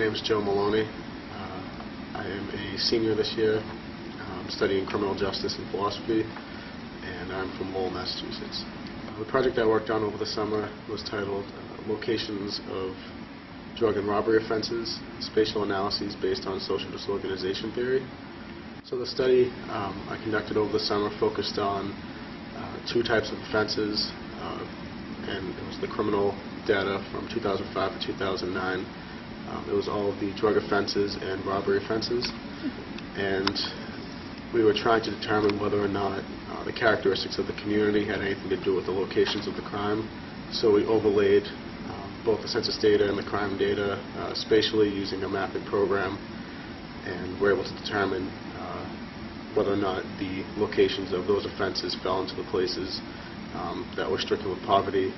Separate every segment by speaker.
Speaker 1: name is Joe Maloney. I am a senior this year, studying criminal justice and philosophy, and I'm from Lowell, Massachusetts. The project I worked on over the summer was titled Locations of Drug and Robbery Offenses, Spatial Analyses Based on Social Disorganization Theory. So the study I conducted over the summer focused on two types of offenses, and it was the criminal data from 2005 to 2009. It was all of the drug offenses and robbery offenses, and we were trying to determine whether or not the characteristics of the community had anything to do with the locations of the crime. So we overlaid both the census data and the crime data spatially using a mapping program, and were able to determine whether or not the locations of those offenses fell into the places that were stricken with poverty,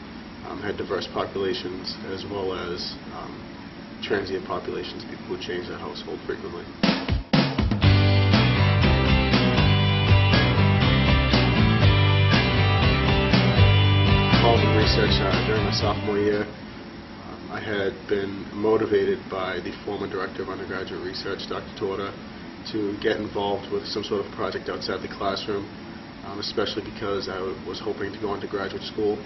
Speaker 1: had diverse populations, as well as transient populations, people who change their household frequently. Following research during my sophomore year, I had been motivated by the former director of undergraduate research, Dr. Torta, to get involved with some sort of project outside the classroom, especially because I was hoping to go into graduate school.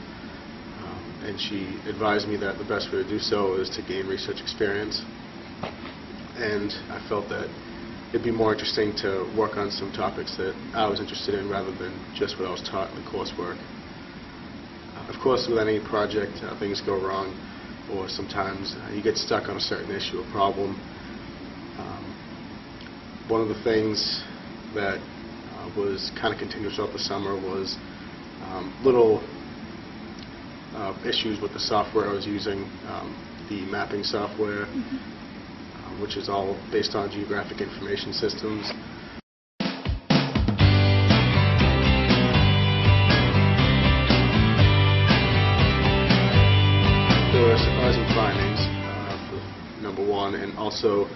Speaker 1: And she advised me that the best way to do so is to gain research experience. And I felt that it'd be more interesting to work on some topics that I was interested in rather than just what I was taught in the coursework. Of course, with any project, things go wrong, or sometimes you get stuck on a certain issue or problem. One of the things that was kind of continuous throughout the summer was little issues with the software I was using, the mapping software, which is all based on geographic information systems. There were surprising findings, number one, and also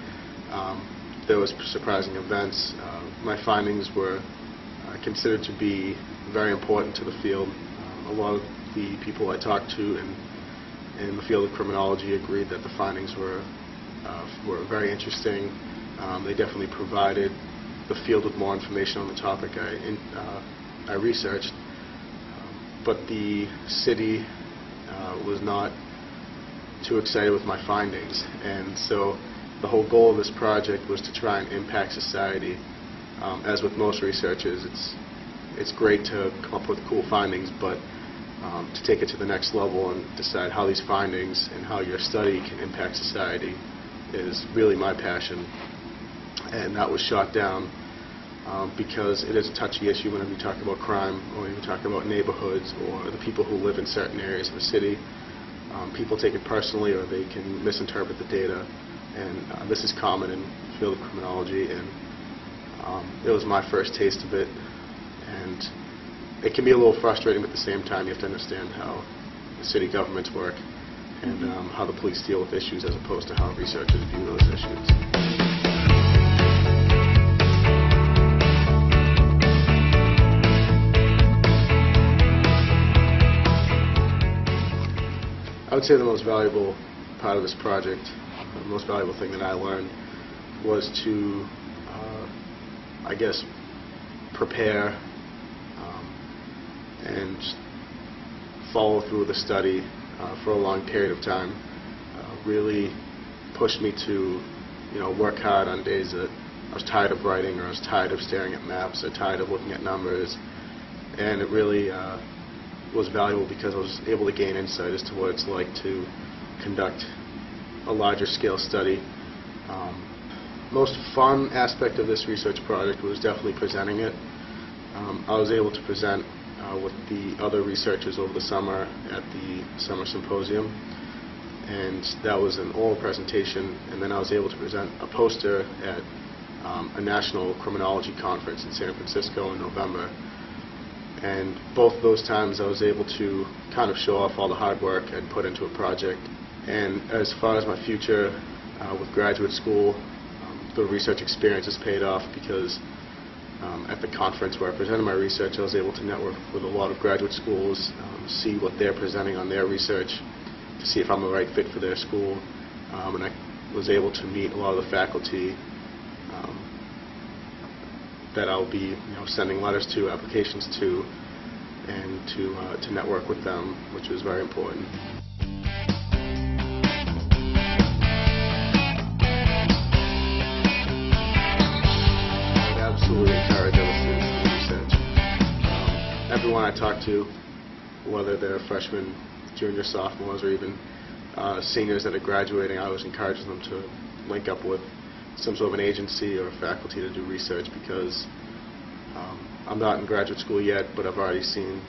Speaker 1: there was surprising events. My findings were considered to be very important to the field. A lot of the people I talked to in the field of criminology agreed that the findings were very interesting. They definitely provided the field with more information on the topic I researched. But the city was not too excited with my findings, and so the whole goal of this project was to try and impact society. As with most researchers, it's great to come up with cool findings, but to take it to the next level and decide how these findings and how your study can impact society is really my passion. And that was shot down because it is a touchy issue whenever you talk about crime, or you talk about neighborhoods or the people who live in certain areas of the city. People take it personally, or they can misinterpret the data, and this is common in the field of criminology, and it was my first taste of it, and it can be a little frustrating, but at the same time you have to understand how the city governments work and how the police deal with issues as opposed to how researchers view those issues. I would say the most valuable part of this project, the most valuable thing that I learned, was to, I guess, prepare and follow through the study for a long period of time. Really pushed me to, work hard on days that I was tired of writing, or I was tired of staring at maps, or tired of looking at numbers, and it really was valuable because I was able to gain insight as to what it's like to conduct a larger scale study. Most fun aspect of this research project was definitely presenting it. I was able to present with the other researchers over the summer at the summer symposium, and that was an oral presentation, and then I was able to present a poster at a national criminology conference in San Francisco in November. And both those times I was able to kind of show off all the hard work I'd put into a project. And as far as my future with graduate school, the research experience has paid off because at the conference where I presented my research, I was able to network with a lot of graduate schools, see what they're presenting on their research, to see if I'm the right fit for their school. And I was able to meet a lot of the faculty that I'll be sending letters to, applications to, and to network with them, which was very important. I would absolutely encourage other students to do research. Everyone I talk to, whether they're freshmen, junior, sophomores, or even seniors that are graduating, I always encourage them to link up with some sort of an agency or faculty to do research, because I'm not in graduate school yet, but I've already seen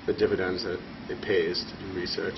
Speaker 1: the dividends that it pays to do research.